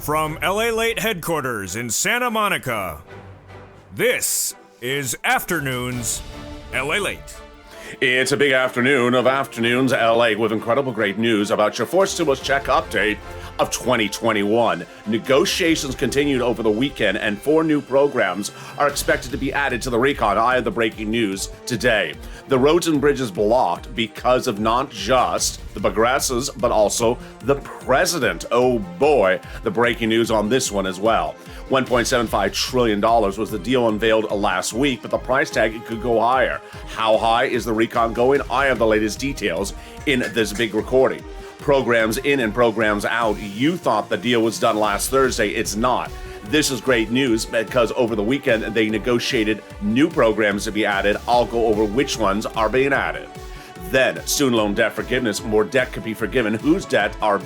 From LALATE headquarters in Santa Monica, this is Afternoons LALATE. It's a big afternoon of Afternoons LA with incredible great news about your fourth stimulus check update of 2021. Negotiations continued over the weekend and 4 new programs are expected to be added to the RECON. I have the breaking news today. The roads and bridges blocked because of not just the progressives, but also the president. Oh boy, the breaking news on this one as well. $1.75 trillion was the deal unveiled last week, but the price tag could go higher. How high is the RECON going? I have the latest details in this big recording. Programs in and programs out. You thought the deal was done last Thursday. It's not. This is great news because over the weekend they negotiated new programs to be added. I'll go over which ones are being added. Then, student loan debt forgiveness. More debt could be forgiven. Whose debt are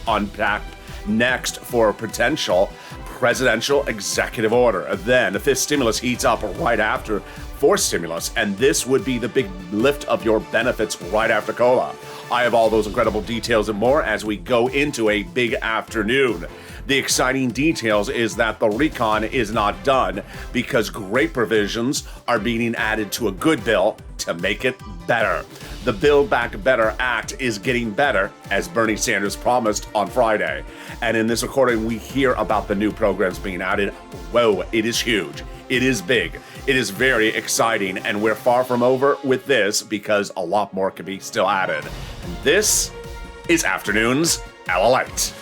unpacked next for a potential presidential executive order. Then, the fifth stimulus heats up right after fourth stimulus, and this would be the big lift of your benefits right after COLA. I have all those incredible details and more as we go into a big afternoon. The exciting details is that the RECON is not done because great provisions are being added to a good bill to make it better. The Build Back Better Act is getting better, as Bernie Sanders promised on Friday. And in this recording, we hear about the new programs being added. Whoa, it is huge. It is big. It is very exciting, and we're far from over with this because a lot more can be still added. And this is Afternoons LALATE.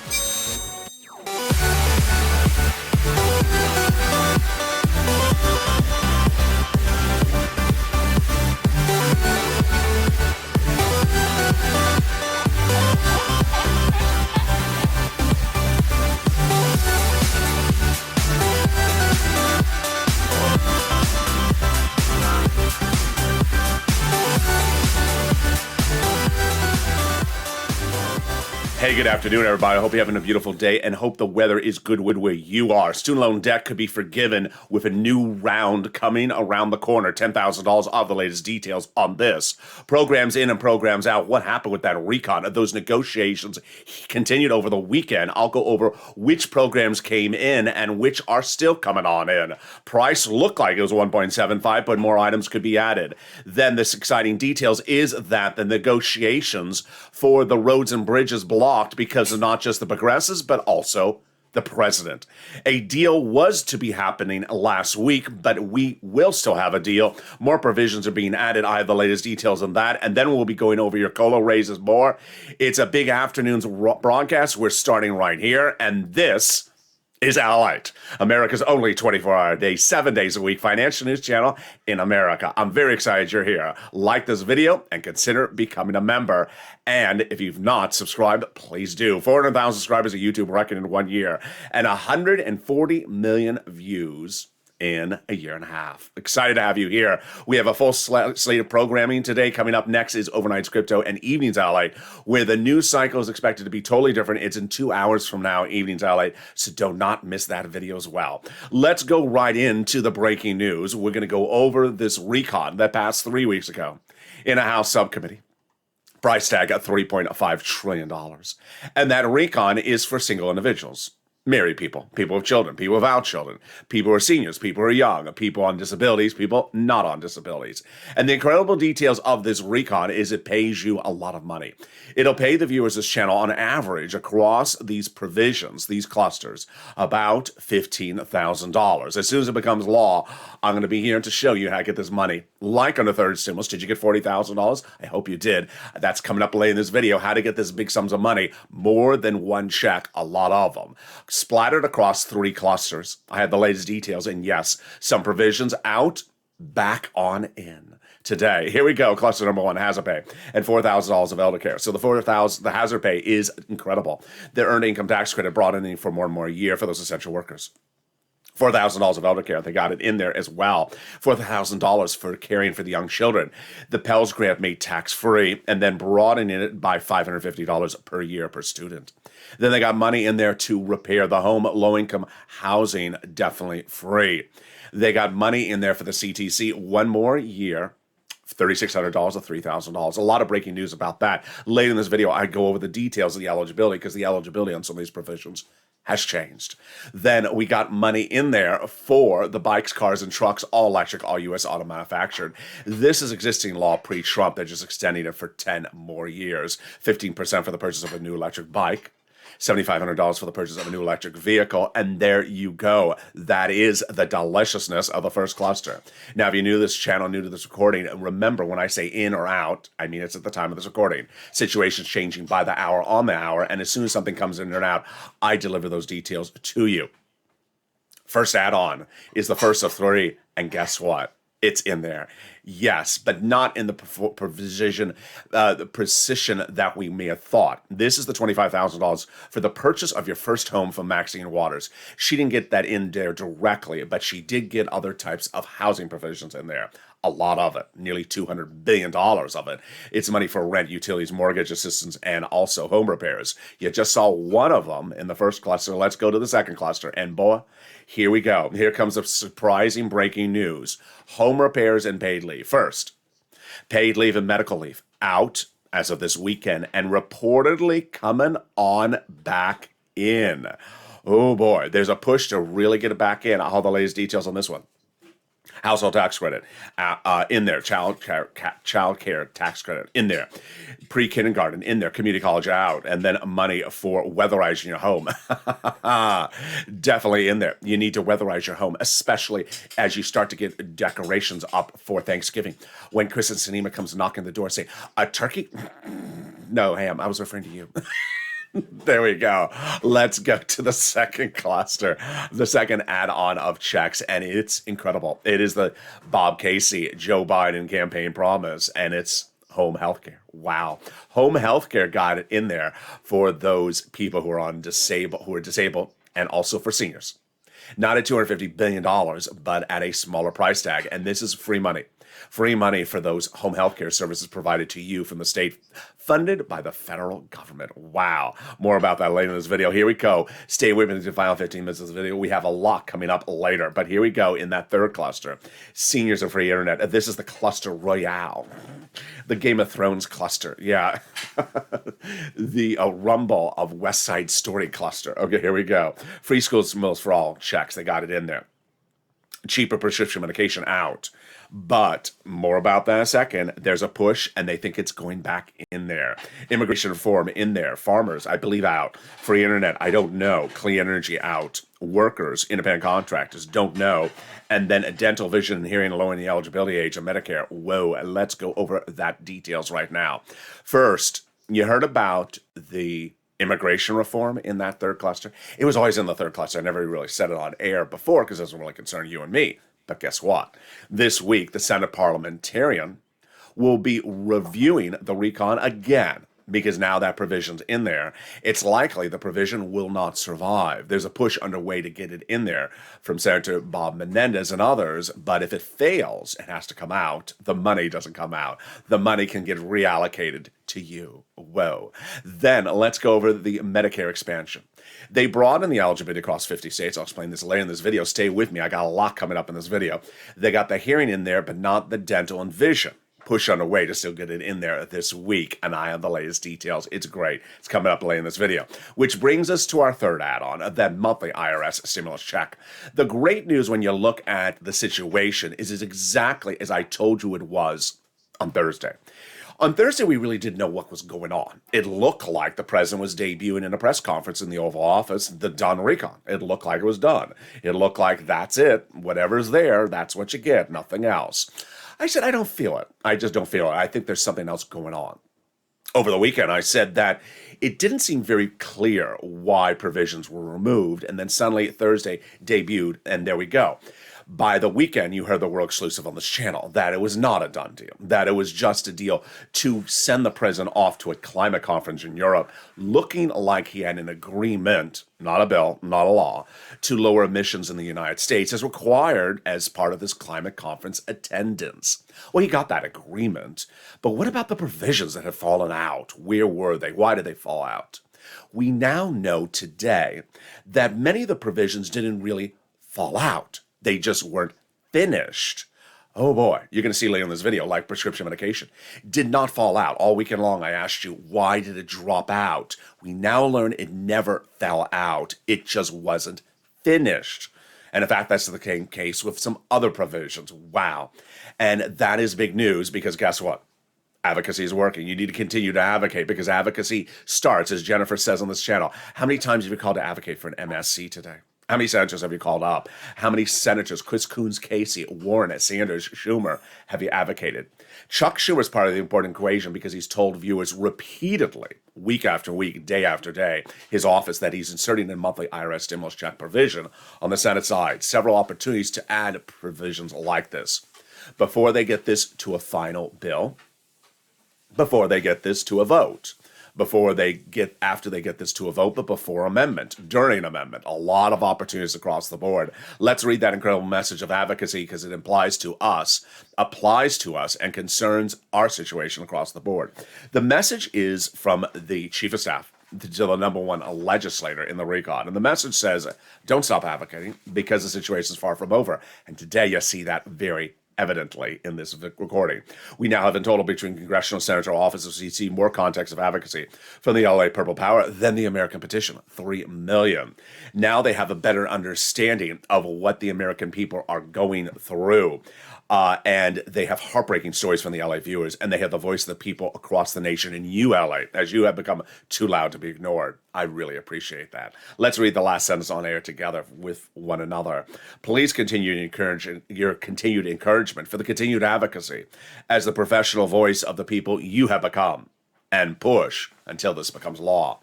Hey, good afternoon, everybody. I hope you're having a beautiful day and hope the weather is good where you are. Student loan debt could be forgiven with a new round coming around the corner. $10,000 of the latest details on this. Programs in and programs out. What happened with that RECON? Those negotiations continued over the weekend. I'll go over which programs came in and which are still coming on in. Price looked like it was 1.75, but more items could be added. Then this exciting details is that the negotiations for the roads and bridges blocked because of not just the progressives, but also the president. A deal was to be happening last week, but we will still have a deal. More provisions are being added. I have the latest details on that, and then we'll be going over your COLA raises more. It's a big afternoon's broadcast. We're starting right here, and this is LALATE, America's only 24-hour day, 7 days a week financial news channel in America. I'm very excited you're here. Like this video and consider becoming a member. And if you've not subscribed, please do. 400,000 subscribers at YouTube record in 1 year and 140 million views in a year and a half. Excited to have you here. We have a full slate of programming today. Coming up next is Overnight's Crypto and Evenings LALATE, where the news cycle is expected to be totally different. It's in 2 hours from now, Evenings LALATE, so do not miss that video as well. Let's go right into the breaking news. We're going to go over this RECON that passed 3 weeks ago in a House subcommittee. Price tag at $3.5 trillion. And that RECON is for single individuals. Married people, people with children, people without children, people who are seniors, people who are young, people on disabilities, people not on disabilities. And the incredible details of this RECON is it pays you a lot of money. It'll pay the viewers of this channel on average across these provisions, these clusters, about $15,000. As soon as it becomes law, I'm going to be here to show you how to get this money. Like on the third stimulus, did you get $40,000? I hope you did. That's coming up later in this video, how to get this big sums of money, more than one check, a lot of them. Splattered across 3 clusters. I have the latest details, and yes, some provisions out, back on in. Today, here we go. Cluster number 1, hazard pay, and $4,000 of elder care. So the hazard pay is incredible. The earned income tax credit brought in for more and more a year for those essential workers. $4,000 of elder care. They got it in there as well. $4,000 for caring for the young children. The Pell Grant made tax-free and then broadening it by $550 per year per student. Then they got money in there to repair the home. Low-income housing, definitely free. They got money in there for the CTC. 1 more year $3,600 to $3,000. A lot of breaking news about that. Later in this video, I go over the details of the eligibility because the eligibility on some of these provisions has changed. Then we got money in there for the bikes, cars, and trucks, all electric, all U.S. auto manufactured. This is existing law pre-Trump. They're just extending it for 10 more years. 15% for the purchase of a new electric bike. $7,500 for the purchase of a new electric vehicle, and there you go. That is the deliciousness of the first cluster. Now, if you're new to this channel, new to this recording, remember when I say in or out, I mean it's at the time of this recording. Situations changing by the hour, on the hour, and as soon as something comes in and out, I deliver those details to you. First add-on is the first of three, and guess what? It's in there. Yes, but not in the precision that we may have thought. This is the $25,000 for the purchase of your first home from Maxine Waters. She didn't get that in there directly, but she did get other types of housing provisions in there. A lot of it, nearly $200 billion of it. It's money for rent, utilities, mortgage assistance, and also home repairs. You just saw one of them in the first cluster. Let's go to the second cluster. And boy, here we go. Here comes the surprising breaking news. Home repairs and paid leave. First, paid leave and medical leave out as of this weekend and reportedly coming on back in. Oh boy, there's a push to really get it back in. I'll have the latest details on this one. Household tax credit in there, child care tax credit in there, pre-kindergarten in there, community college out, and then money for weatherizing your home. Definitely in there. You need to weatherize your home, especially as you start to get decorations up for Thanksgiving. When Chris and Sinema comes knocking the door, say, a turkey? No, ham, I was referring to you. There we go. Let's go to the second cluster, the second add-on of checks, and it's incredible. It is the Bob Casey, Joe Biden campaign promise, and it's home health care. Wow. Home health care got it in there for those people who are disabled, and also for seniors. Not at $250 billion, but at a smaller price tag, and this is free money. Free money for those home health care services provided to you from the state, funded by the federal government. Wow. More about that later in this video. Here we go. Stay with me in the final 15 minutes of this video. We have a lot coming up later, but here we go in that third cluster. Seniors and free internet. This is the cluster royale. The Game of Thrones cluster. Yeah. The Rumble of West Side Story cluster. Okay, here we go. Free schools meals for all. Checks. They got it in there. Cheaper prescription medication out. But more about that in a second. There's a push, and they think it's going back in there. Immigration reform in there. Farmers, I believe, out. Free internet, I don't know. Clean energy out. Workers, independent contractors, don't know. And then dental, vision, and hearing, lowering the eligibility age of Medicare. Whoa, let's go over that details right now. First, you heard about the immigration reform in that third cluster. It was always in the third cluster. I never really said it on air before because it doesn't really concern you and me. But guess what? This week, the Senate parliamentarian will be reviewing the RECON again because now that provision's in there. It's likely the provision will not survive. There's a push underway to get it in there from Senator Bob Menendez and others, but if it fails, it has to come out. The money doesn't come out. The money can get reallocated to you. Whoa. Then let's go over the Medicare expansion. They broaden the eligibility across 50 states. I'll explain this later in this video. Stay with me. I got a lot coming up in this video. They got the hearing in there, but not the dental and vision. Push underway to still get it in there this week, and I have the latest details. It's great. It's coming up later in this video. Which brings us to our third add-on, that monthly IRS stimulus check. The great news when you look at the situation is exactly as I told you it was on Thursday. On Thursday, we really didn't know what was going on. It looked like the president was debuting in a press conference in the Oval Office, the done recon. It looked like it was done. It looked like that's it. Whatever's there, that's what you get, nothing else. I said, I don't feel it. I just don't feel it. I think there's something else going on. Over the weekend, I said that it didn't seem very clear why provisions were removed, and then suddenly Thursday debuted, and there we go. By the weekend, you heard the world exclusive on this channel, that it was not a done deal, that it was just a deal to send the president off to a climate conference in Europe, looking like he had an agreement, not a bill, not a law, to lower emissions in the United States as required as part of this climate conference attendance. Well, he got that agreement, but what about the provisions that had fallen out? Where were they? Why did they fall out? We now know today that many of the provisions didn't really fall out. They just weren't finished. Oh boy, you're going to see later in this video, like prescription medication, did not fall out. All weekend long, I asked you, why did it drop out? We now learn it never fell out. It just wasn't finished. And in fact, that's the case with some other provisions. Wow. And that is big news because guess what? Advocacy is working. You need to continue to advocate because advocacy starts, as Jennifer says on this channel. How many times have you called to advocate for an MSC today? How many senators have you called up? How many senators, Chris Coons, Casey, Warren, Sanders, Schumer, have you advocated? Chuck Schumer is part of the important equation because he's told viewers repeatedly, week after week, day after day, his office that he's inserting a monthly IRS stimulus check provision on the Senate side. Several opportunities to add provisions like this. Before they get this to a final bill, before they get this to a vote, after they get this to a vote, but before amendment, during amendment, a lot of opportunities across the board. Let's read that incredible message of advocacy because it applies to us, and concerns our situation across the board. The message is from the chief of staff to the number one legislator in the RECON. And the message says, don't stop advocating because the situation is far from over. And today you see that very evidently in this recording. We now have in total between congressional senator offices, we see more context of advocacy from the LA Purple Power than the American Petition, 3 million. Now they have a better understanding of what the American people are going through. And they have heartbreaking stories from the LA viewers, and they have the voice of the people across the nation in you, LA, as you have become too loud to be ignored. I really appreciate that. Let's read the last sentence on air together with one another. Please continue to encourage your continued encouragement for the continued advocacy as the professional voice of the people you have become, and push until this becomes law.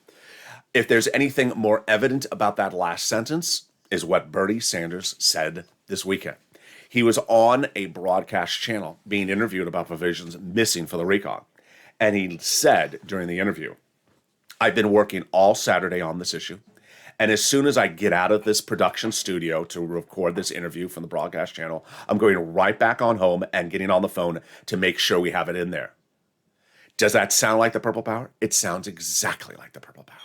If there's anything more evident about that last sentence, is what Bernie Sanders said this weekend. He was on a broadcast channel being interviewed about provisions missing for the RECON. And he said during the interview, I've been working all Saturday on this issue. And as soon as I get out of this production studio to record this interview from the broadcast channel, I'm going right back on home and getting on the phone to make sure we have it in there. Does that sound like the Purple Power? It sounds exactly like the Purple Power.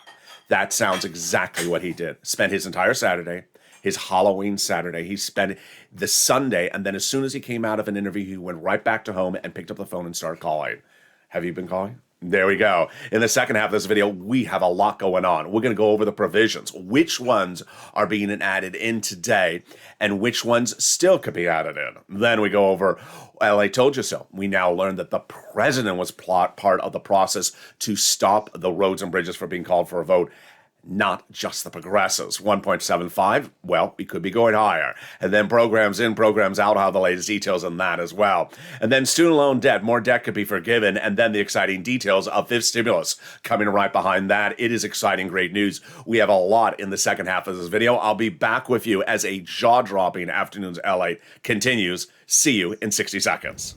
That sounds exactly what he did. Spent his entire Saturday, his Halloween Saturday. He spent the Sunday, and then as soon as he came out of an interview, he went right back to home and picked up the phone and started calling. Have you been calling? There we go. In the second half of this video, we have a lot going on. We're going to go over the provisions, which ones are being added in today, and which ones still could be added in. Then we go over LA told you so. We now learned that the president was part of the process to stop the roads and bridges from being called for a vote. Not just the progressives. 1.75, well, we could be going higher. And then programs in, programs out, I'll have the latest details on that as well. And then student loan debt, more debt could be forgiven. And then the exciting details of fifth stimulus coming right behind that. It is exciting, great news. We have a lot in the second half of this video. I'll be back with you as a jaw-dropping Afternoons LA continues. See you in 60 seconds.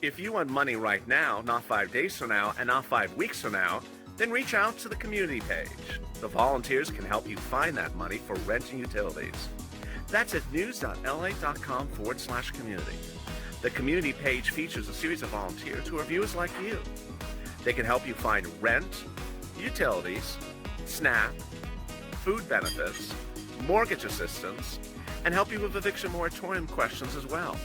If you want money right now, not 5 days from now, and not 5 weeks from now, then reach out to the community page. The volunteers can help you find that money for rent and utilities. That's at news.la.com/community. The community page features a series of volunteers who are viewers like you. They can help you find rent, utilities, SNAP, food benefits, mortgage assistance, and help you with eviction moratorium questions as well.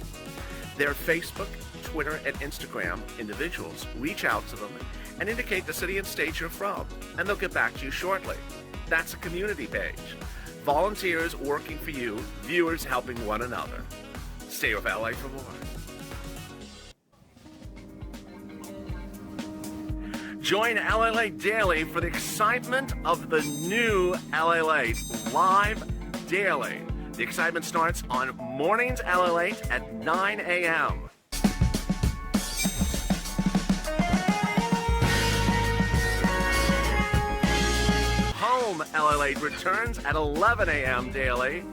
Their Facebook, Twitter, and Instagram individuals reach out to them and indicate the city and state you're from, and they'll get back to you shortly. That's a community page. Volunteers working for you, viewers helping one another. Stay with LA for more. Join LALATE Daily for the excitement of the new LALATE live daily. The excitement starts on mornings LALATE at 9 a.m. Home LALATE returns at 11 a.m. daily.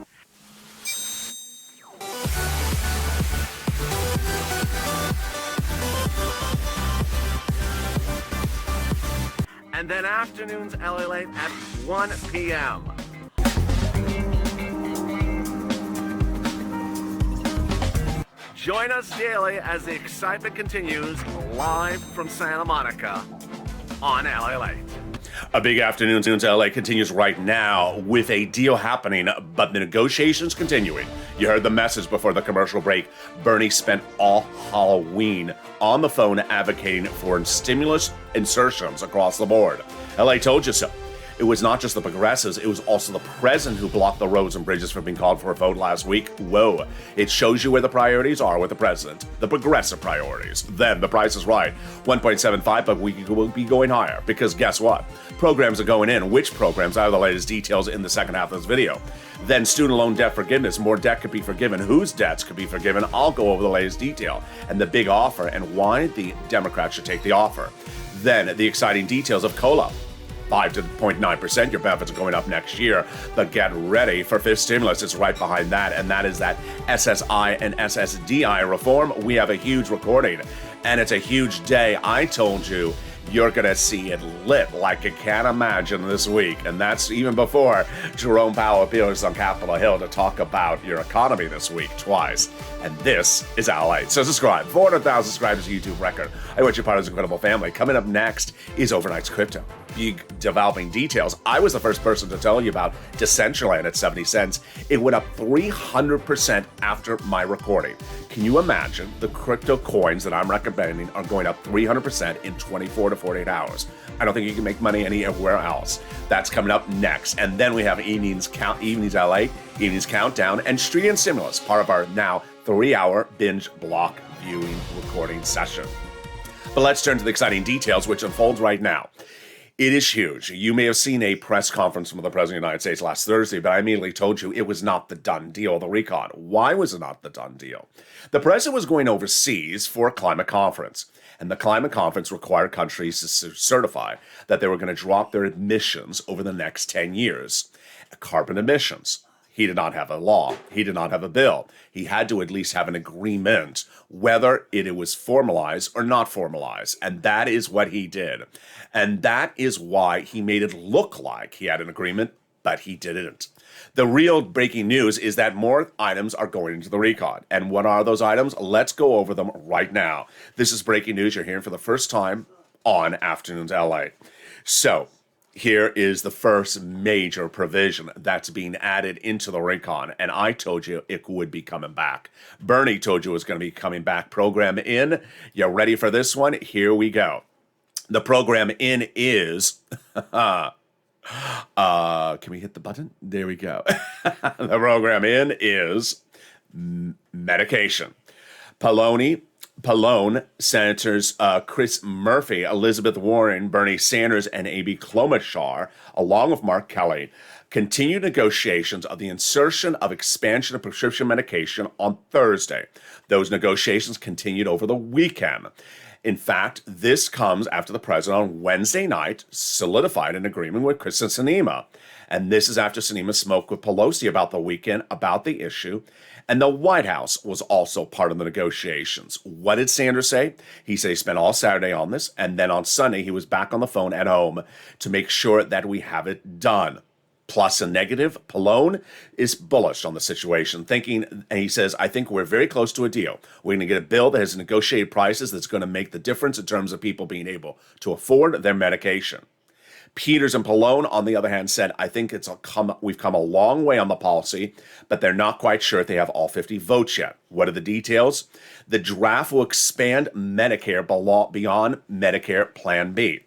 And then afternoons LALATE at 1 p.m. Join us daily as the excitement continues live from Santa Monica on LALATE. A big afternoon to LA continues right now with a deal happening, but the negotiations continuing. You heard the message before the commercial break. Bernie spent all Halloween on the phone advocating for stimulus insertions across the board. LA told you so. It was not just the progressives, it was also the president who blocked the roads and bridges from being called for a vote last week. Whoa. It shows you where the priorities are with the president. The progressive priorities. Then the price is right. 1.75, but we will be going higher. Because guess what? Programs are going in. Which programs? I have the latest details in the second half of this video. Then student loan debt forgiveness. More debt could be forgiven. Whose debts could be forgiven? I'll go over the latest detail. And the big offer and why the Democrats should take the offer. Then the exciting details of COLA. 5 to 0.9%. Your benefits are going up next year, but get ready for fifth stimulus. It's right behind that, and that is that SSI and SSDI reform. We have a huge recording, and it's a huge day. I told you, you're going to see it lit like you can't imagine this week. And that's even before Jerome Powell appears on Capitol Hill to talk about your economy this week twice. And this is LALATE. So subscribe. 400,000 subscribers to YouTube record. I want you part of this incredible family. Coming up next is Overnight's Crypto. Big developing details. I was the first person to tell you about Decentraland at 70 cents. It went up 300% after my recording. Can you imagine the crypto coins that I'm recommending are going up 300% in 24 to 48 hours? I don't think you can make money anywhere else. That's coming up next. And then we have Evenings LA, Evenings Countdown, and Street and Stimulus, part of our now 3-hour binge block viewing recording session. But let's turn to the exciting details, which unfolds right now. It is huge. You may have seen a press conference from the President of the United States last Thursday, but I immediately told you it was not the done deal, the RECON. Why was it not the done deal? The President was going overseas for a climate conference, and the climate conference required countries to certify that they were going to drop their emissions over the next 10 years. Carbon emissions. He did not have a law. He did not have a bill. He had to at least have an agreement, whether it was formalized or not formalized. And that is what he did. And that is why he made it look like he had an agreement, but he didn't. The real breaking news is that more items are going into the RECON. And what are those items? Let's go over them right now. This is breaking news you're hearing for the first time on Afternoons LA. So, here is the first major provision that's being added into the RECON, and I told you it would be coming back. Bernie told you it was going to be coming back. Program in. You ready for this one? Here we go. The program in is... can we hit the button? There we go. The program in is medication. Pallone, Senators Chris Murphy, Elizabeth Warren, Bernie Sanders, and A.B. Klobuchar, along with Mark Kelly, continued negotiations of the insertion of expansion of prescription medication on Thursday. Those negotiations continued over the weekend. In fact, this comes after the president on Wednesday night solidified an agreement with Kristen Sinema. And this is after Sinema spoke with Pelosi about the weekend about the issue. And the White House was also part of the negotiations. What did Sanders say? He said he spent all Saturday on this, and then on Sunday he was back on the phone at home to make sure that we have it done. Plus a negative, Pallone is bullish on the situation, thinking, and he says, I think we're very close to a deal. We're going to get a bill that has negotiated prices that's going to make the difference in terms of people being able to afford their medication. Peters and Pallone, on the other hand, said, I think we've come a long way on the policy, but they're not quite sure if they have all 50 votes yet. What are the details? The draft will expand Medicare beyond Medicare Plan B.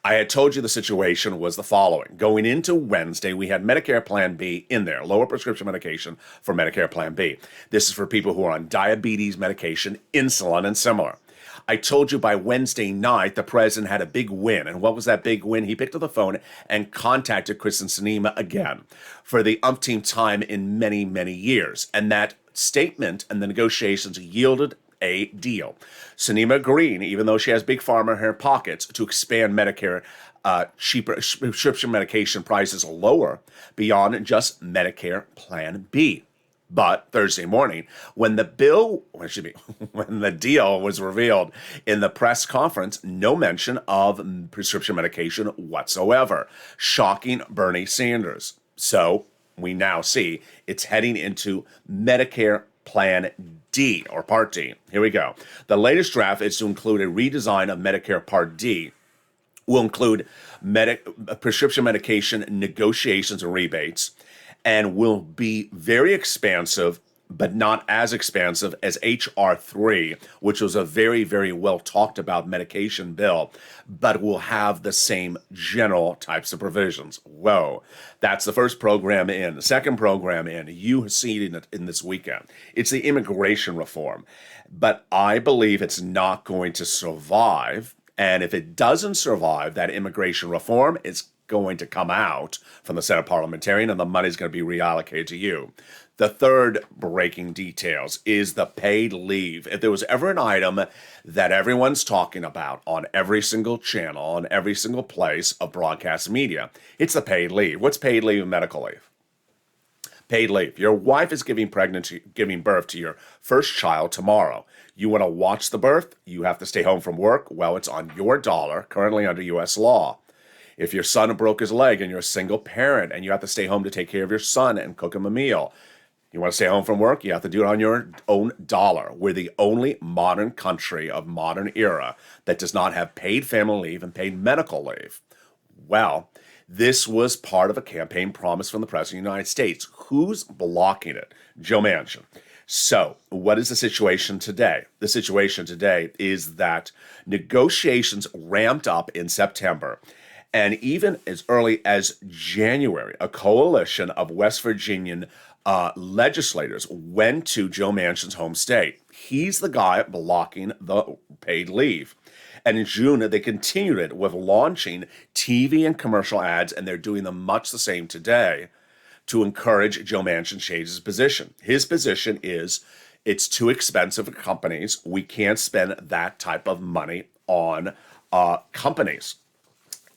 I had told you the situation was the following. Going into Wednesday, we had Medicare Plan B in there, lower prescription medication for Medicare Plan B. This is for people who are on diabetes medication, insulin, and similar. I told you by Wednesday night, the president had a big win. And what was that big win? He picked up the phone and contacted Kristen Sinema again for the umpteenth time in many, many years. And that statement and the negotiations yielded a deal. Sinema agreeing, even though she has Big Pharma in her pockets, to expand Medicare cheaper prescription medication prices lower beyond just Medicare Plan B. But Thursday morning, when the deal was revealed in the press conference, no mention of prescription medication whatsoever. Shocking Bernie Sanders. So we now see it's heading into Medicare Plan D, or Part D. Here we go. The latest draft is to include a redesign of Medicare Part D, will include prescription medication negotiations and rebates, and will be very expansive, but not as expansive as H.R. 3, which was a very, very well talked about medication bill, but will have the same general types of provisions. Whoa, that's the first program in. The second program in, you see it in this weekend. It's the immigration reform, but I believe it's not going to survive. And if it doesn't survive, that immigration reform is going to come out from the Senate parliamentarian, and the money's going to be reallocated to you. The third breaking details is the paid leave. If there was ever an item that everyone's talking about on every single channel, on every single place of broadcast media, it's the paid leave. What's paid leave and medical leave? Paid leave. Your wife is giving birth to your first child tomorrow. You want to watch the birth? You have to stay home from work? Well, it's on your dollar, currently under U.S. law. If your son broke his leg and you're a single parent and you have to stay home to take care of your son and cook him a meal, you want to stay home from work? You have to do it on your own dollar. We're the only modern country of modern era that does not have paid family leave and paid medical leave. Well, this was part of a campaign promise from the President of the United States. Who's blocking it? Joe Manchin. So, what is the situation today? The situation today is that negotiations ramped up in September. And even as early as January, a coalition of West Virginian legislators went to Joe Manchin's home state. He's the guy blocking the paid leave. And in June, they continued it with launching TV and commercial ads, and they're doing them much the same today to encourage Joe Manchin to change his position. His position is it's too expensive for companies. We can't spend that type of money on companies.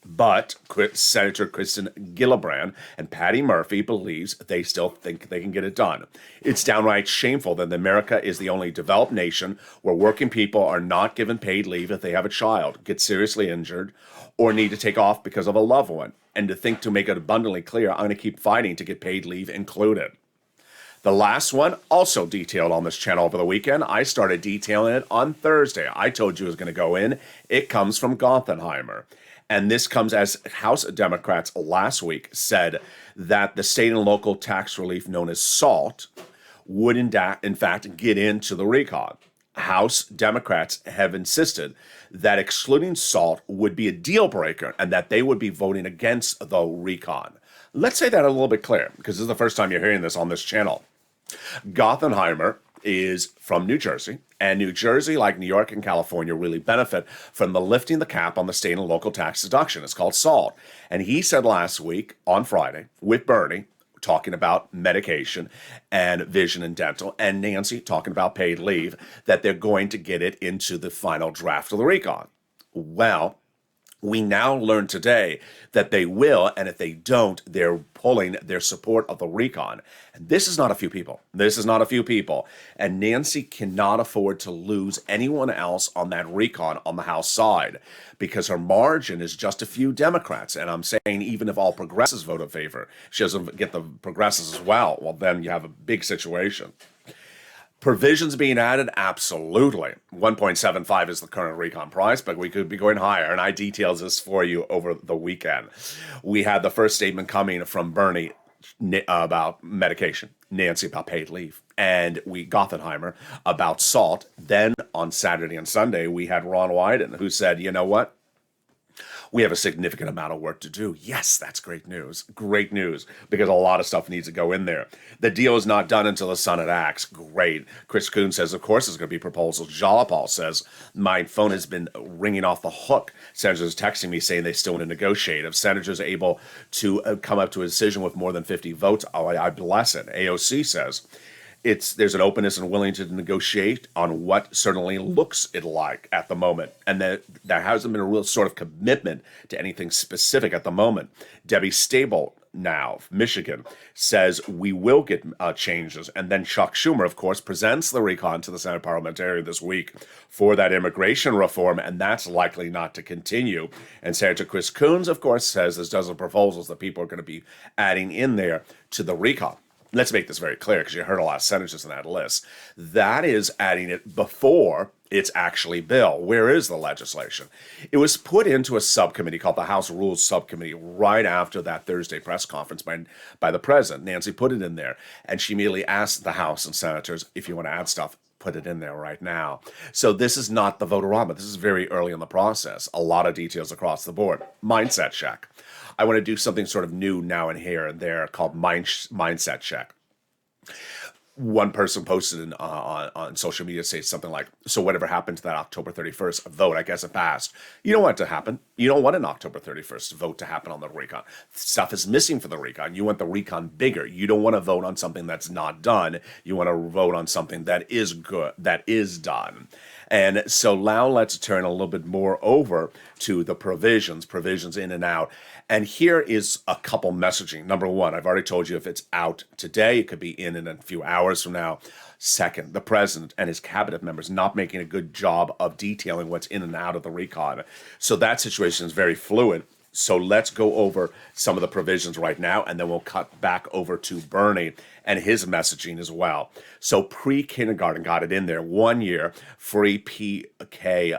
But Senator Kristen Gillibrand and Patty Murphy believes they still think they can get it done. It's downright shameful that America is the only developed nation where working people are not given paid leave if they have a child, get seriously injured, or need to take off because of a loved one. And to think, to make it abundantly clear, I'm going to keep fighting to get paid leave included. The last one, also detailed on this channel over the weekend. I started detailing it on Thursday. I told you it was going to go in. It comes from Gothenheimer. And this comes as House Democrats last week said that the state and local tax relief known as SALT would in fact get into the RECON. House Democrats have insisted that excluding SALT would be a deal breaker and that they would be voting against the RECON. Let's say that a little bit clear, because this is the first time you're hearing this on this channel. Gothenheimer is from New Jersey, and New Jersey, like New York and California, really benefit from the lifting the cap on the state and local tax deduction. It's called SALT. And he said last week on Friday with Bernie, talking about medication and vision and dental, and Nancy talking about paid leave, that they're going to get it into the final draft of the RECON. Well, we now learn today that they will, and if they don't, they're pulling their support of the RECON. And this is not a few people. This is not a few people. And Nancy cannot afford to lose anyone else on that RECON on the House side, because her margin is just a few Democrats. And I'm saying even if all progressives vote in favor, she doesn't get the progressives as well then you have a big situation. Provisions being added? Absolutely. 1.75 is the current RECON price, but we could be going higher, and I detailed this for you over the weekend. We had the first statement coming from Bernie about medication, Nancy about paid leave, and Gothenheimer about SALT. Then on Saturday and Sunday, we had Ron Wyden, who said, you know what? We have a significant amount of work to do. Yes, that's great news. Great news, because a lot of stuff needs to go in there. The deal is not done until the Senate acts. Great. Chris Coon says, of course, there's going to be proposals. Jalapal says, my phone has been ringing off the hook. Senators texting me saying they still want to negotiate. If senators are able to come up to a decision with more than 50 votes, I bless it. AOC says, there's an openness and willing to negotiate on what certainly looks it like at the moment. And there hasn't been a real sort of commitment to anything specific at the moment. Debbie Stable now, Michigan, says we will get changes. And then Chuck Schumer, of course, presents the RECON to the Senate parliamentarian this week for that immigration reform, and that's likely not to continue. And Senator Chris Coons, of course, says there's dozens of proposals that people are going to be adding in there to the RECON. let's make this very clear because you heard a lot of sentences in that list. That is adding it before it's actually bill. Where is the legislation? It was put into a subcommittee called the House Rules Subcommittee right after that Thursday press conference by the president. Nancy put it in there, and she immediately asked the House and senators, if you want to add stuff, put it in there right now. So this is not the vote-a-rama. This is very early in the process. A lot of details across the board. Mindset check. I want to do something sort of new now and here and there called mindset check. One person posted on social media saying something like, so whatever happened to that October 31st vote, I guess it passed. You don't want it to happen. You don't want an October 31st vote to happen on the recon. Stuff is missing for the recon. You want the recon bigger. You don't want to vote on something that's not done. You want to vote on something that is good, that is done. And so now let's turn a little bit more over to the provisions in and out. And here is a couple messaging. Number one, I've already told you if it's out today, it could be in a few hours from now. Second, the president and his cabinet members not making a good job of detailing what's in and out of the recon. So that situation is very fluid. So let's go over some of the provisions right now, and then we'll cut back over to Bernie and his messaging as well. So pre-kindergarten got it in there. 1 year, free pre-K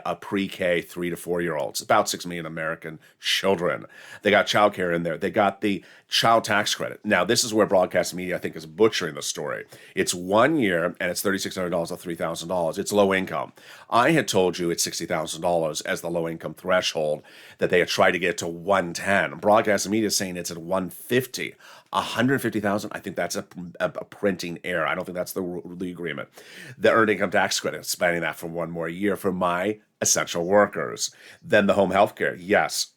3 to 4 year olds. About 6 million American children. They got childcare in there. They got the child tax credit. Now, this is where broadcast media, I think, is butchering the story. It's 1 year, and it's $3,600 or $3,000. It's low income. I had told you it's $60,000 as the low income threshold, that they had tried to get to 110. Broadcast media is saying it's at 150. 150,000. I think that's a printing error. I don't think that's the agreement. The earned income tax credit, expanding that for 1 more year for my essential workers. Then the home health care. Yes.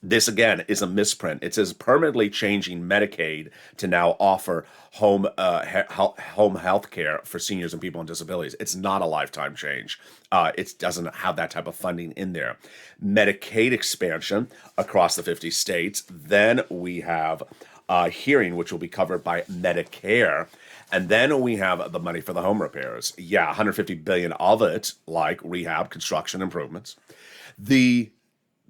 This, again, is a misprint. It says permanently changing Medicaid to now offer home health care for seniors and people with disabilities. It's not a lifetime change. It doesn't have that type of funding in there. Medicaid expansion across the 50 states. Then we have hearing, which will be covered by Medicare. And then we have the money for the home repairs. Yeah, 150 billion of it, like rehab, construction improvements. The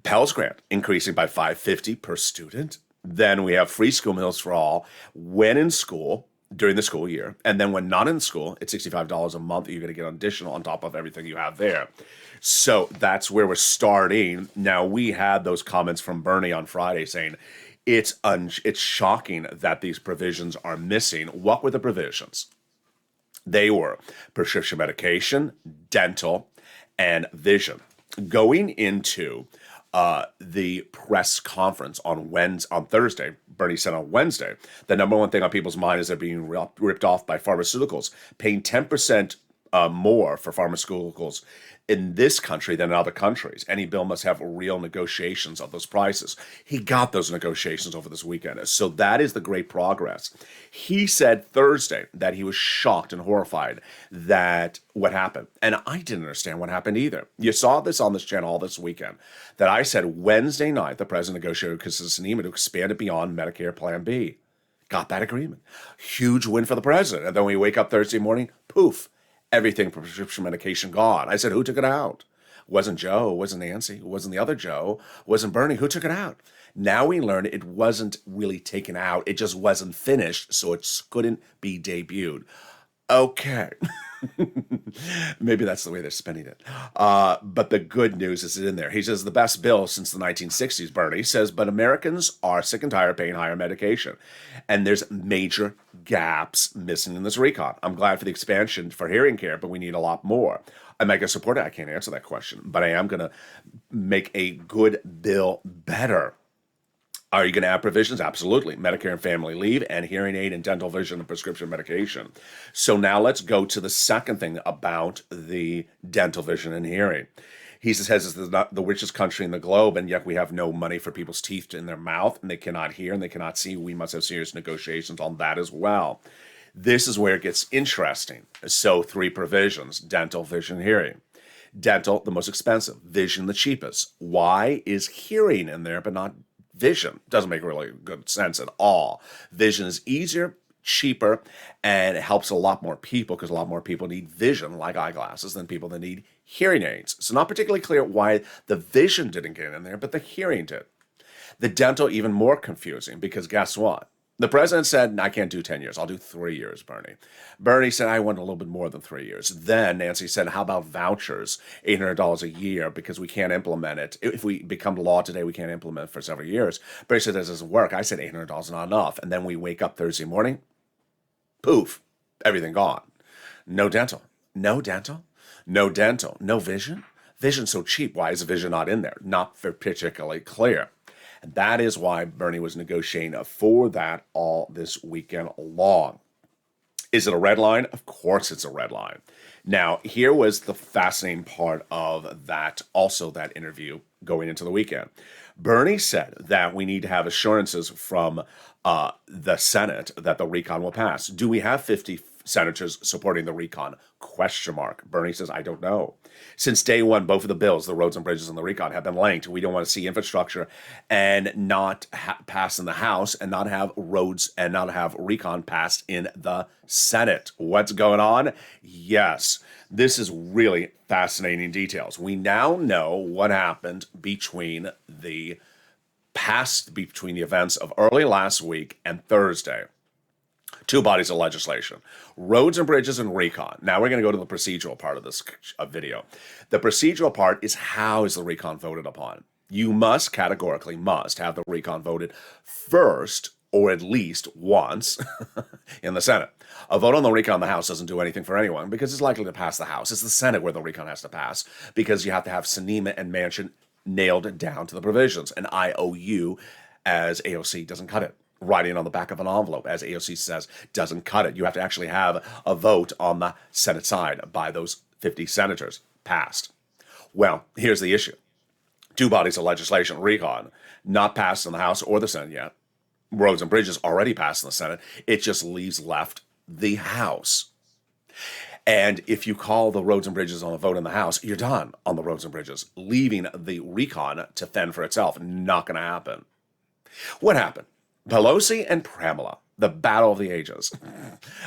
Pell's Grant increasing by $550 per student. Then we have free school meals for all when in school during the school year. And then when not in school, it's $65 a month that you're going to get additional on top of everything you have there. So that's where we're starting. Now, we had those comments from Bernie on Friday saying it's shocking that these provisions are missing. What were the provisions? They were prescription medication, dental, and vision. Going into the press conference on Thursday, Bernie said on Wednesday, the number one thing on people's mind is they're being ripped off by pharmaceuticals, paying 10% more for pharmaceuticals in this country than in other countries. Any bill must have real negotiations of those prices. He got those negotiations over this weekend. So that is the great progress. He said Thursday that he was shocked and horrified that what happened. And I didn't understand what happened either. You saw this on this channel all this weekend, that I said Wednesday night the president negotiated with Sinema to expand it beyond Medicare Plan B. Got that agreement. Huge win for the president. And then when we wake up Thursday morning, poof, everything prescription medication gone. I said, who took it out? It wasn't Joe, it wasn't Nancy, it wasn't the other Joe, it wasn't Bernie. Who took it out? Now we learn it wasn't really taken out. It just wasn't finished, so it couldn't be debuted. Okay. Maybe that's the way they're spending it. But the good news is in there. He says the best bill since the 1960s, Bernie says, but Americans are sick and tired of paying higher medication. And there's major gaps missing in this recon. I'm glad for the expansion for hearing care, but we need a lot more. Am I going to support it? I can't answer that question, but I am going to make a good bill better. Are you going to add provisions? Absolutely. Medicare and family leave and hearing aid and dental vision and prescription medication. So now let's go to the second thing about the dental vision and hearing. He says this is not the richest country in the globe, and yet we have no money for people's teeth in their mouth, and they cannot hear and they cannot see. We must have serious negotiations on that as well. This is where it gets interesting. So 3 provisions: dental, vision, hearing. Dental, the most expensive. Vision, the cheapest. Why is hearing in there but not vision? Doesn't make really good sense at all. Vision is easier, cheaper, and it helps a lot more people because a lot more people need vision, like eyeglasses, than people that need hearing aids. So not particularly clear why the vision didn't get in there, but the hearing did. The dental, even more confusing because guess what? The president said, I can't do 10 years. I'll do 3 years, Bernie. Bernie said, I want a little bit more than 3 years. Then Nancy said, how about vouchers, $800 a year, because we can't implement it. If we become law today, we can't implement it for several years. Bernie said, this doesn't work. I said, $800 is not enough. And then we wake up Thursday morning, poof, everything gone. No dental. No dental. No dental. No vision. Vision's so cheap. Why is the vision not in there? Not particularly clear. And that is why Bernie was negotiating for that all this weekend long. Is it a red line? Of course it's a red line. Now, here was the fascinating part of that, also that interview going into the weekend. Bernie said that we need to have assurances from the Senate that the recon will pass. Do we have 50 senators supporting the recon? Question mark. Bernie says, I don't know. Since day one, both of the bills, the roads and bridges and the recon, have been linked. We don't want to see infrastructure and not pass in the House and not have roads and not have recon passed in the Senate. What's going on? Yes, this is really fascinating details. We now know what happened between the events of early last week and Thursday. Two bodies of legislation, roads and bridges and recon. Now we're going to go to the procedural part of this video. The procedural part is, how is the recon voted upon? You must, categorically must, have the recon voted first or at least once in the Senate. A vote on the recon in the House doesn't do anything for anyone because it's likely to pass the House. It's the Senate where the recon has to pass because you have to have Sinema and Manchin nailed down to the provisions. An IOU, as AOC, doesn't cut it. Writing on the back of an envelope, as AOC says, doesn't cut it. You have to actually have a vote on the Senate side by those 50 senators passed. Well, here's the issue. Two bodies of legislation, recon, not passed in the House or the Senate yet. Roads and bridges already passed in the Senate. It just leaves left the House. And if you call the roads and bridges on a vote in the House, you're done on the roads and bridges, leaving the recon to fend for itself. Not going to happen. What happened? Pelosi and Pramila, the battle of the ages.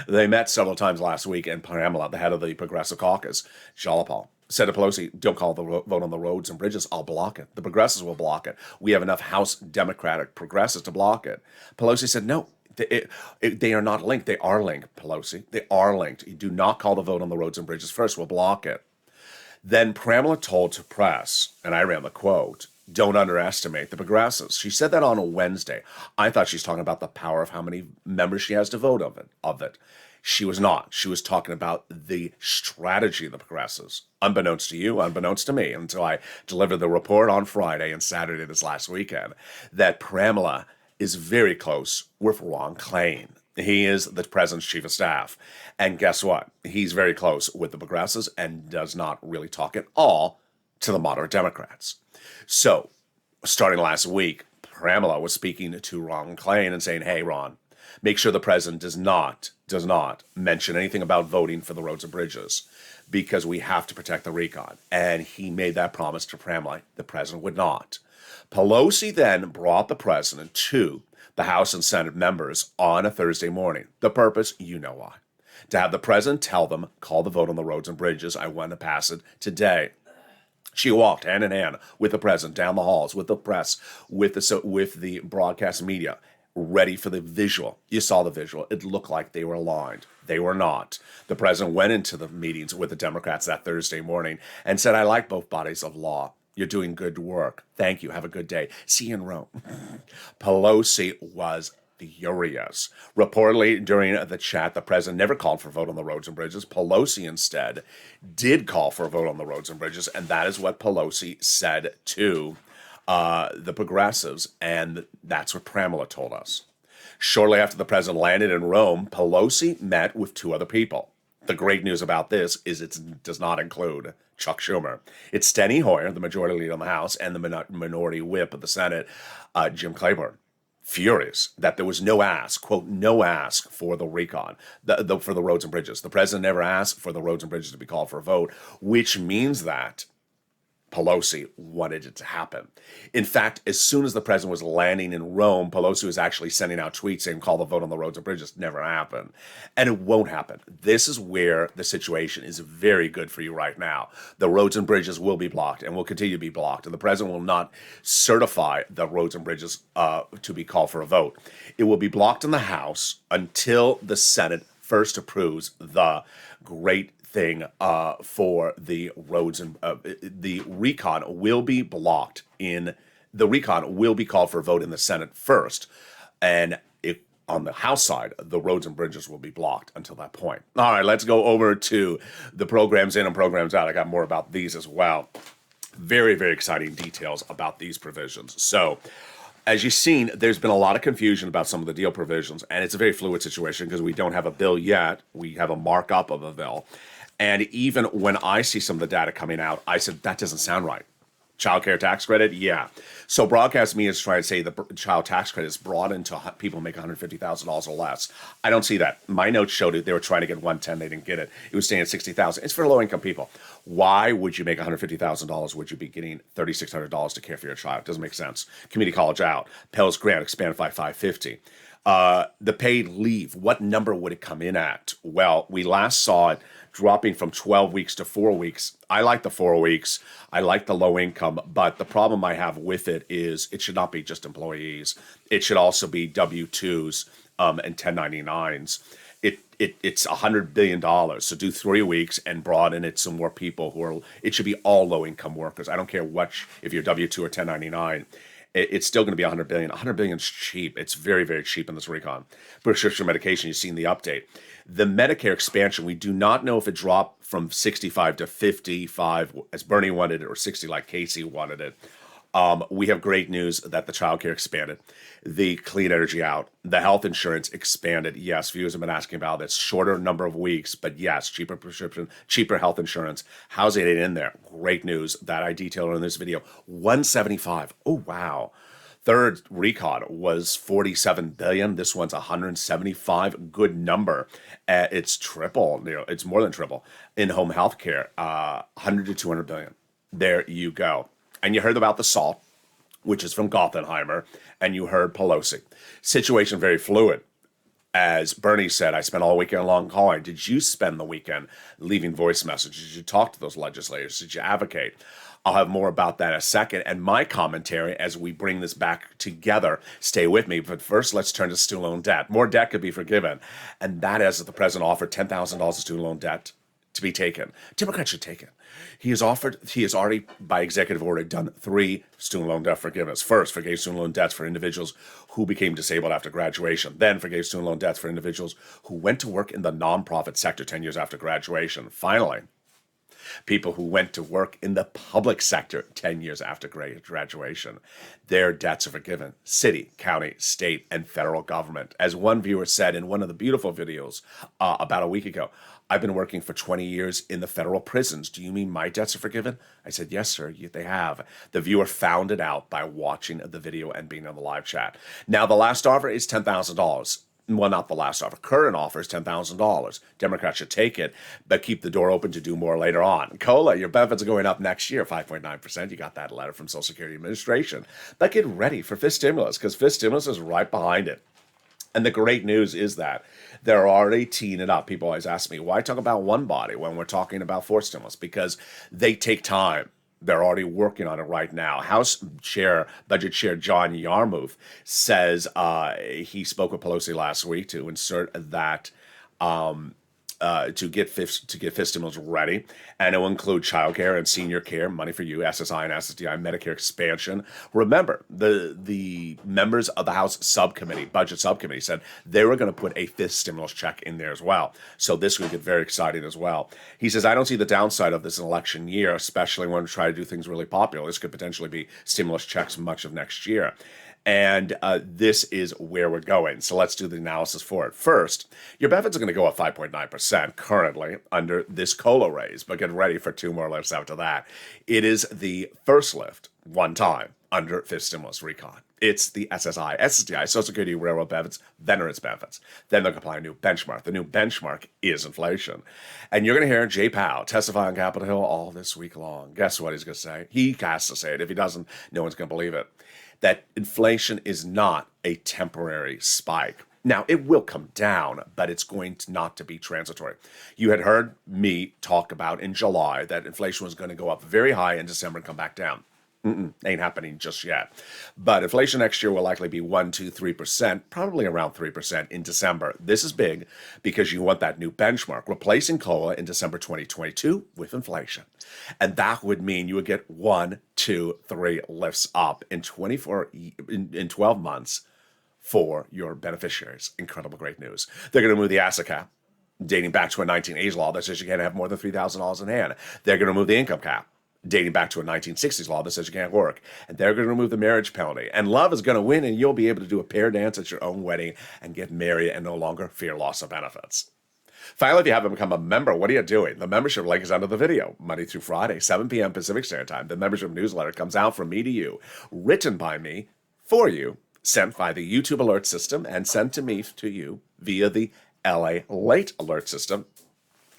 They met several times last week, and Pramila, the head of the Progressive Caucus, Jalapal, said to Pelosi, don't call the vote on the roads and bridges. I'll block it. The progressives will block it. We have enough House Democratic progressives to block it. Pelosi said, no, they are not linked. They are linked, Pelosi. They are linked. You do not call the vote on the roads and bridges first. We'll block it. Then Pramila told to press, and I ran the quote, don't underestimate the progressives. She said that on a Wednesday. I thought she was talking about the power of how many members she has to vote of it. She was not. She was talking about the strategy of the progressives. Unbeknownst to you, unbeknownst to me, until I delivered the report on Friday and Saturday this last weekend, that Pramila is very close with Ron Klain. He is the president's chief of staff. And guess what? He's very close with the progressives and does not really talk at all to the moderate Democrats. So, starting last week, Pramila was speaking to Ron Klain and saying, hey, Ron, make sure the president does not mention anything about voting for the roads and bridges because we have to protect the recon. And he made that promise to Pramila. The president would not. Pelosi then brought the president to the House and Senate members on a Thursday morning. The purpose, you know why. To have the president tell them, call the vote on the roads and bridges. I want to pass it today. She walked hand in hand with the president down the halls, with the press, with the broadcast media, ready for the visual. You saw the visual. It looked like they were aligned. They were not. The president went into the meetings with the Democrats that Thursday morning and said, I like both bodies of law. You're doing good work. Thank you. Have a good day. See you in Rome. Pelosi was furious. Reportedly, during the chat, the president never called for a vote on the roads and bridges. Pelosi instead did call for a vote on the roads and bridges, and that is what Pelosi said to the progressives, and that's what Pramila told us. Shortly after the president landed in Rome, Pelosi met with two other people. The great news about this is it does not include Chuck Schumer. It's Steny Hoyer, the majority leader in the House, and the minority whip of the Senate, Jim Clyburn. Furious that there was no ask, quote, no ask for the recon, for the roads and bridges. The president never asked for the roads and bridges to be called for a vote, which means that Pelosi wanted it to happen. In fact, as soon as the president was landing in Rome, Pelosi was actually sending out tweets saying, call the vote on the roads and bridges. Never happened. And it won't happen. This is where the situation is very good for you right now. The roads and bridges will be blocked and will continue to be blocked. And the president will not certify the roads and bridges to be called for a vote. It will be blocked in the House until the Senate first approves the great thing for the roads, and the recon will be blocked the recon will be called for a vote in the Senate first, and on the House side, the roads and bridges will be blocked until that point. All right, let's go over to the programs in and programs out. I got more about these as well. Very, very exciting details about these provisions. So, as you've seen, there's been a lot of confusion about some of the deal provisions, and it's a very fluid situation because we don't have a bill yet. We have a markup of a bill. And even when I see some of the data coming out, I said, that doesn't sound right. Child care tax credit? Yeah. So broadcast media is trying to say the child tax credit is brought into people who make $150,000 or less. I don't see that. My notes showed it. They were trying to get 110. They didn't get it. It was staying at $60,000. It's for low-income people. Why would you make $150,000? Would you be getting $3,600 to care for your child? Doesn't make sense. Community college out. Pell's grant expanded by $550. The paid leave, what number would it come in at? Well, we last saw it dropping from 12 weeks to 4 weeks. I like the 4 weeks. I like the low income, but the problem I have with it is it should not be just employees. It should also be W-2s and 1099s. It's $100 billion. So do 3 weeks and broaden it to more people it should be all low income workers. I don't care if you're W-2 or 1099. It's still going to be $100 billion. $100 billion is cheap. It's very, very cheap in this recon. Prescription medication, you've seen the update. The Medicare expansion, we do not know if it dropped from 65 to 55, as Bernie wanted it, or 60 like Casey wanted it. We have great news that the child care expanded. The clean energy out. The health insurance expanded. Yes, viewers have been asking about this. Shorter number of weeks, but yes, cheaper prescription, cheaper health insurance. How's it in there? Great news that I detailed in this video. 175. Oh, wow. Third recon was 47 billion. This one's 175. Good number. It's triple. It's more than triple in home health care. 100 to 200 billion. There you go. And you heard about the SALT, which is from Gothenheimer, and you heard Pelosi. Situation very fluid. As Bernie said, I spent all weekend long calling. Did you spend the weekend leaving voice messages? Did you talk to those legislators? Did you advocate? I'll have more about that in a second. And my commentary as we bring this back together. Stay with me. But first, let's turn to student loan debt. More debt could be forgiven. And that is that the president offered $10,000 of student loan debt to be taken. Democrats should take it. He has already, by executive order, done 3 student loan debt forgiveness. First, forgave student loan debts for individuals who became disabled after graduation. Then forgave student loan debts for individuals who went to work in the nonprofit sector 10 years after graduation. Finally, people who went to work in the public sector 10 years after graduation. Their debts are forgiven. City, county, state, and federal government. As one viewer said in one of the beautiful videos about a week ago, I've been working for 20 years in the federal prisons. Do you mean my debts are forgiven? I said, yes, sir, they have. The viewer found it out by watching the video and being on the live chat. Now, the last offer is $10,000. Well, not the last offer. Current offer is $10,000. Democrats should take it, but keep the door open to do more later on. COLA, your benefits are going up next year, 5.9%. You got that letter from Social Security Administration. But get ready for fifth stimulus, because fifth stimulus is right behind it. And the great news is that they're already teeing it up. People always ask me, why talk about one body when we're talking about fourth stimulus? Because they take time. They're already working on it right now. House Budget Chair John Yarmuth says he spoke with Pelosi last week to insert that to get fifth stimulus ready, and it will include childcare and senior care, money for you, SSI and SSDI, Medicare expansion. Remember, the members of the House Budget Subcommittee, said they were going to put a fifth stimulus check in there as well. So this would get very exciting as well. He says, I don't see the downside of this election year, especially when we try to do things really popular. This could potentially be stimulus checks much of next year. And this is where we're going. So let's do the analysis for it. First, your benefits are going to go up 5.9% currently under this COLA raise, but get ready for 2 more lifts after that. It is the first lift one time under fifth stimulus recon. It's the SSI, SSDI, Social Security, Railroad benefits, veterans benefits. Then they'll apply a new benchmark. The new benchmark is inflation. And you're going to hear Jay Powell testify on Capitol Hill all this week long. Guess what he's going to say? He has to say it. If he doesn't, no one's going to believe it. That inflation is not a temporary spike. Now, it will come down, but it's going to not to be transitory. You had heard me talk about in July that inflation was going to go up very high in December and come back down. Ain't happening just yet. But inflation next year will likely be 1%, 2%, 3%, probably around 3% in December. This is big because you want that new benchmark, replacing COLA in December 2022 with inflation. And that would mean you would get 1, 2, 3 lifts up in 12 months for your beneficiaries. Incredible, great news. They're going to move the asset cap, dating back to a 1980s law that says you can't have more than $3,000 in hand. They're going to move the income cap, dating back to a 1960s law that says you can't work. And they're going to remove the marriage penalty. And love is going to win, and you'll be able to do a pair dance at your own wedding and get married and no longer fear loss of benefits. Finally, if you haven't become a member, what are you doing? The membership link is under the video. Monday through Friday, 7 p.m. Pacific Standard Time. The membership newsletter comes out from me to you, written by me, for you, sent by the YouTube alert system, and sent to me to you via the LALATE alert system.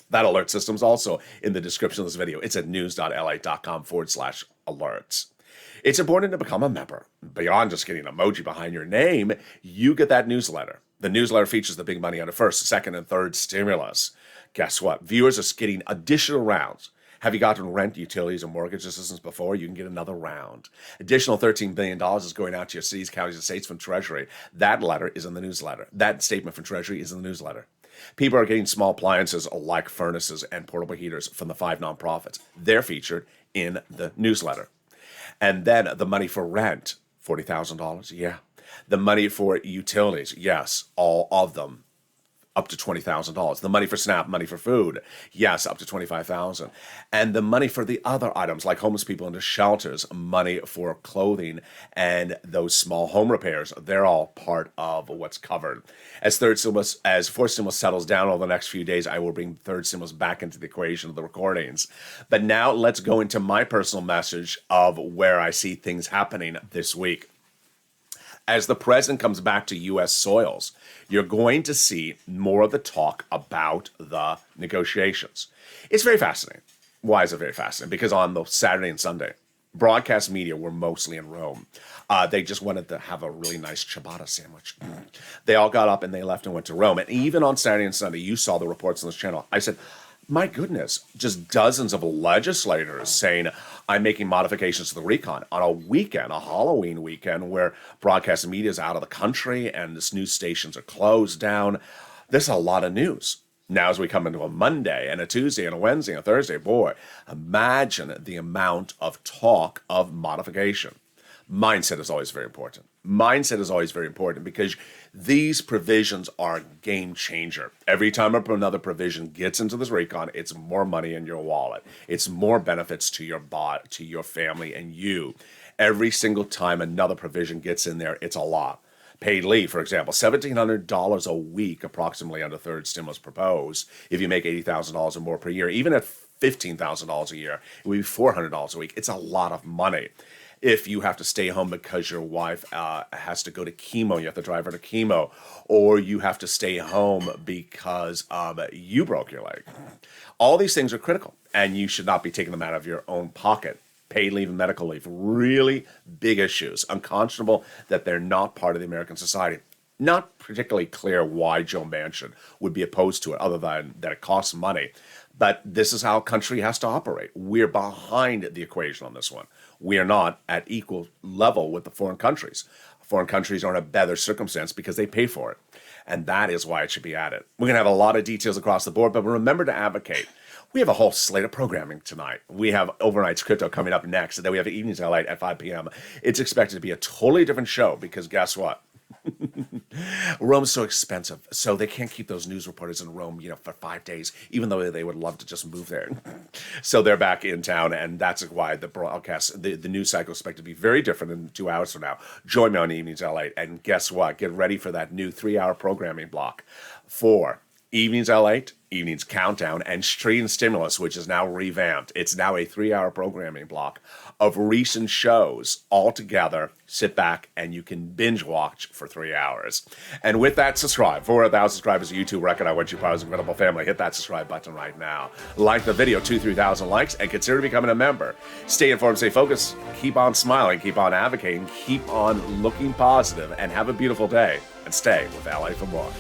That alert system is also in the description of this video. It's at news.la.com/alerts. It's important to become a member. Beyond just getting an emoji behind your name, you get that newsletter. The newsletter features the big money on the first, second, and third stimulus. Guess what? Viewers are getting additional rounds. Have you gotten rent, utilities, and mortgage assistance before? You can get another round. Additional $13 billion is going out to your cities, counties, and states from Treasury. That letter is in the newsletter. That statement from Treasury is in the newsletter. People are getting small appliances like furnaces and portable heaters from the 5 nonprofits. They're featured in the newsletter. And then the money for rent, $40,000, yeah. The money for utilities, yes, all of them, up to $20,000. The money for SNAP, money for food, yes, up to $25,000. And the money for the other items like homeless people into shelters, money for clothing, and those small home repairs, they're all part of what's covered. As fourth stimulus settles down over the next few days, I will bring third stimulus back into the equation of the recordings. But now let's go into my personal message of where I see things happening this week. As the president comes back to U.S. soils, you're going to see more of the talk about the negotiations. It's very fascinating. Why is it very fascinating? Because on the Saturday and Sunday, broadcast media were mostly in Rome. They just wanted to have a really nice ciabatta sandwich. They all got up and they left and went to Rome. And even on Saturday and Sunday, you saw the reports on this channel. I said, my goodness, just dozens of legislators saying, I'm making modifications to the RECON on a weekend, a Halloween weekend, where broadcast media is out of the country and the news stations are closed down. There's a lot of news. Now, as we come into a Monday and a Tuesday and a Wednesday and a Thursday, boy, imagine the amount of talk of modification. Mindset is always very important. Mindset is always very important because these provisions are a game changer. Every time another provision gets into this RECON, it's more money in your wallet. It's more benefits to your bot, to your family, and you. Every single time another provision gets in there, it's a lot. Paid leave, for example, $1,700 a week, approximately under third stimulus proposed. If you make $80,000 or more per year, even at $15,000 a year, it would be $400 a week. It's a lot of money. If you have to stay home because your wife has to go to chemo, you have to drive her to chemo, or you have to stay home because you broke your leg. All these things are critical, and you should not be taking them out of your own pocket. Paid leave and medical leave, really big issues. Unconscionable that they're not part of the American society. Not particularly clear why Joe Manchin would be opposed to it, other than that it costs money. But this is how a country has to operate. We're behind the equation on this one. We are not at equal level with the foreign countries. Foreign countries are in a better circumstance because they pay for it. And that is why it should be added. We're going to have a lot of details across the board, but remember to advocate. We have a whole slate of programming tonight. We have Overnight's Crypto coming up next, and then we have Evenings LALATE at 5 p.m. It's expected to be a totally different show because guess what? Rome's so expensive, so they can't keep those news reporters in Rome, for 5 days, even though they would love to just move there. So they're back in town, and that's why the broadcast, the news cycle is expected to be very different in 2 hours from now. Join me on Evenings LALATE, and guess what? Get ready for that new 3-hour programming block for Evenings LATE, Evenings Countdown, and Stream Stimulus, which is now revamped. It's now a 3-hour programming block of recent shows all together. Sit back and you can binge watch for 3 hours. And with that, subscribe. 4,000 subscribers to YouTube record. I want you part of this incredible family. Hit that subscribe button right now. Like the video, 2,000-3,000 likes, and consider becoming a member. Stay informed, stay focused, keep on smiling, keep on advocating, keep on looking positive, and have a beautiful day. And stay with LA for more.